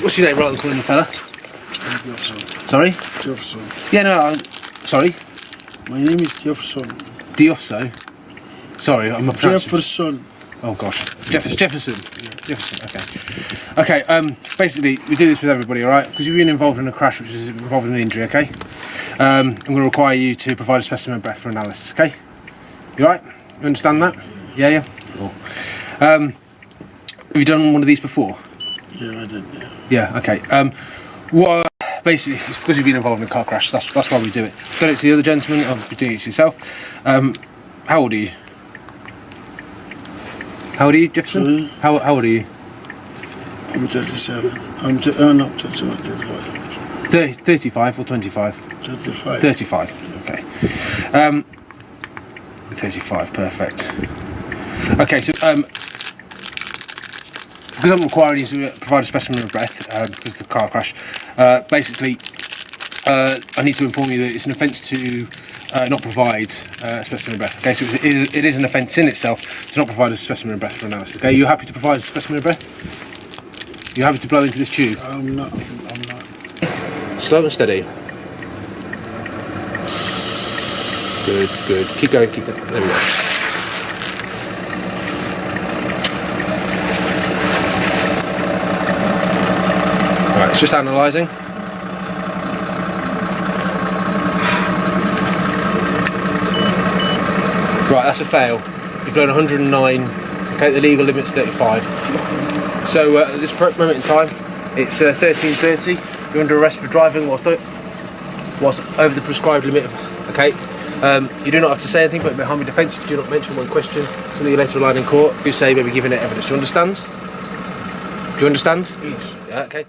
What's your name, rather than calling you fella? Jefferson. Sorry? Jefferson. Yeah, no, sorry? My name is Jefferson. Diofso? Sorry, I'm a Jefferson. Oh gosh. Jefferson. Yeah. Jefferson, okay. Basically, we do this with everybody, alright? Because you've been involved in a crash which is involving an injury, okay? I'm going to require you to provide a specimen of breath for analysis, okay? You alright? You understand that? Yeah? Cool. Have you done one of these before? Yeah, I did, yeah. Yeah, okay. Basically, it's because you've been involved in a car crash, that's why we do it. Done it to the other gentleman, I'll be doing it to yourself. How old are you? How old are you, Jefferson? Sorry? How old are you? I'm 37. I'm not 37, 35. 35 or 25? 35. 35, okay. 35, perfect. Okay, so because I'm requiring you to provide a specimen of breath because of the car crash, basically I need to inform you that it's an offence to not provide a specimen of breath. Okay, so it is an offence in itself to not provide a specimen of breath for analysis. Okay, you happy to provide a specimen of breath? You happy to blow into this tube? I'm not. Slow and steady. Good. Keep going, keep going. There we go. Right, it's just analysing. Right, that's a fail. You've blown 109. Okay, the legal limit's 35. So at this moment in time, it's 13:30. You're under arrest for driving whilst over the prescribed limit. Okay. You do not have to say anything, but behind my defence, if you do not mention one question, something you later rely in court, you say maybe giving it evidence. Do you understand? Do you understand? Yes. Yeah, okay.